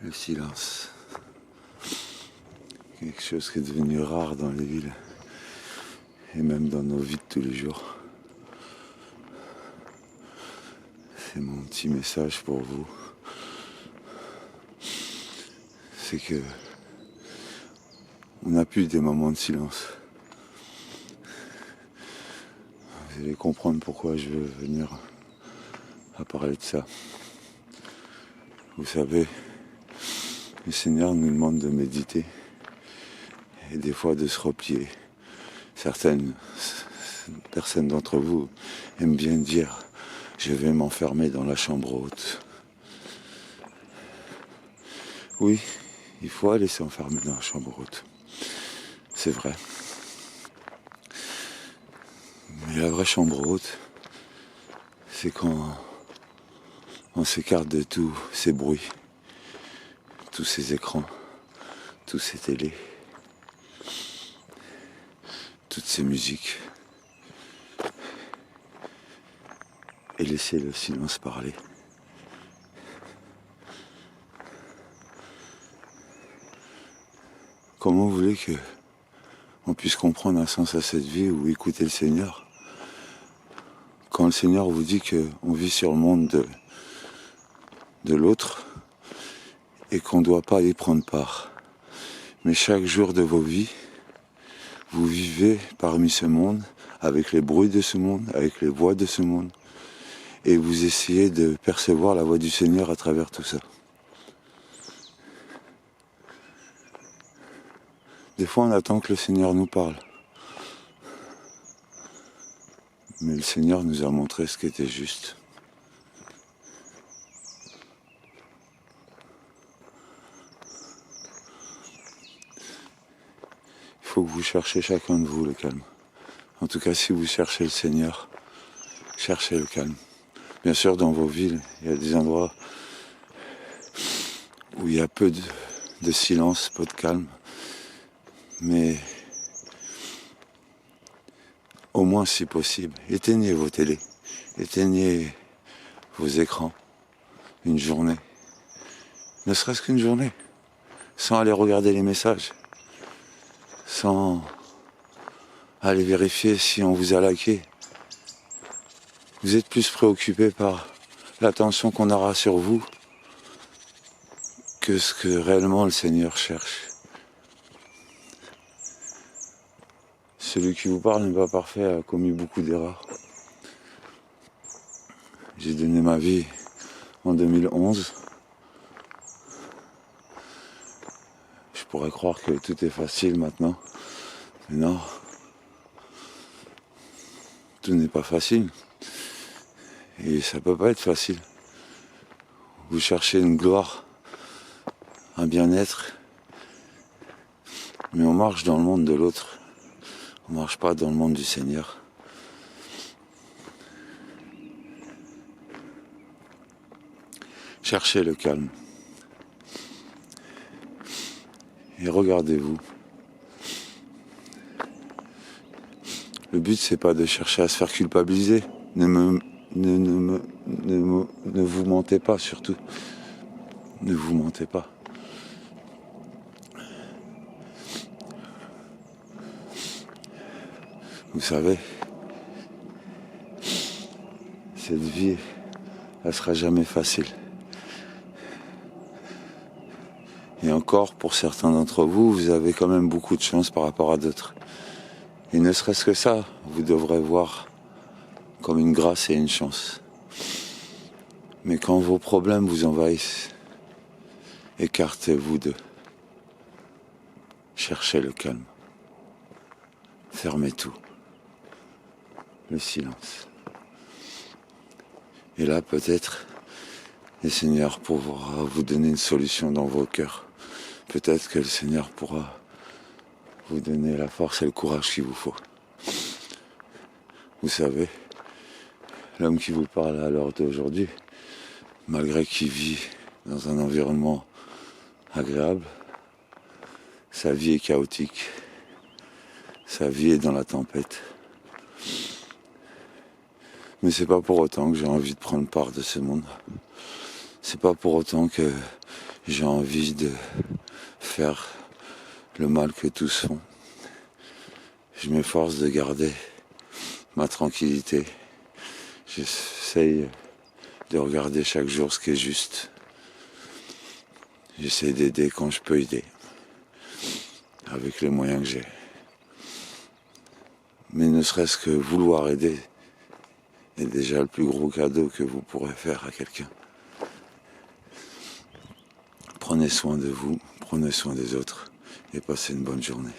Le silence. Quelque chose qui est devenu rare dans les villes et même dans nos vies de tous les jours. C'est mon petit message pour vous. C'est que on n'a plus des moments de silence. Vous allez comprendre pourquoi je veux venir à parler de ça. Vous savez, le Seigneur nous demande de méditer et des fois de se replier. Certaines personnes d'entre vous aiment bien dire « je vais m'enfermer dans la chambre haute ». Oui, il faut aller s'enfermer dans la chambre haute. C'est vrai. Mais la vraie chambre haute, c'est quand on s'écarte de tous ces bruits, tous ces écrans, tous ces télés, toutes ces musiques, et laisser le silence parler. Comment vous voulez qu'on puisse comprendre un sens à cette vie ou écouter le Seigneur quand le Seigneur vous dit qu'on vit sur le monde de l'autre et qu'on ne doit pas y prendre part. Mais chaque jour de vos vies, vous vivez parmi ce monde, avec les bruits de ce monde, avec les voix de ce monde, et vous essayez de percevoir la voix du Seigneur à travers tout ça. Des fois, on attend que le Seigneur nous parle. Mais le Seigneur nous a montré ce qui était juste. Il faut que vous cherchiez chacun de vous le calme. En tout cas, si vous cherchez le Seigneur, cherchez le calme. Bien sûr, dans vos villes, il y a des endroits où il y a peu de silence, peu de calme. Mais au moins, si possible, éteignez vos télés, éteignez vos écrans une journée. Ne serait-ce qu'une journée, sans aller regarder les messages, sans aller vérifier si on vous a liké. Vous êtes plus préoccupé par l'attention qu'on aura sur vous que ce que réellement le Seigneur cherche. Celui qui vous parle n'est pas parfait, a commis beaucoup d'erreurs. J'ai donné ma vie en 2011. Je pourrais croire que tout est facile maintenant. Mais non. Tout n'est pas facile. Et ça peut pas être facile. Vous cherchez une gloire, un bien-être. Mais on marche dans le monde de l'autre. On ne marche pas dans le monde du Seigneur. Cherchez le calme. Et regardez-vous. Le but, c'est pas de chercher à se faire culpabiliser. Ne vous mentez pas, surtout. Ne vous mentez pas. Vous savez, cette vie, elle sera jamais facile. Et encore, pour certains d'entre vous, vous avez quand même beaucoup de chance par rapport à d'autres. Et ne serait-ce que ça, vous devrez voir comme une grâce et une chance. Mais quand vos problèmes vous envahissent, écartez-vous d'eux. Cherchez le calme. Fermez tout. Le silence. Et là, peut-être, le Seigneur pourra vous donner une solution dans vos cœurs. Peut-être que le Seigneur pourra vous donner la force et le courage qu'il vous faut. Vous savez, l'homme qui vous parle à l'heure d'aujourd'hui, malgré qu'il vit dans un environnement agréable, sa vie est chaotique. Sa vie est dans la tempête. Mais c'est pas pour autant que j'ai envie de prendre part de ce monde. C'est pas pour autant que j'ai envie de faire le mal que tous font. Je m'efforce de garder ma tranquillité. J'essaye de regarder chaque jour ce qui est juste. J'essaie d'aider quand je peux aider, avec les moyens que j'ai. Mais ne serait-ce que vouloir aider est déjà le plus gros cadeau que vous pourrez faire à quelqu'un. Prenez soin de vous, prenez soin des autres et passez une bonne journée.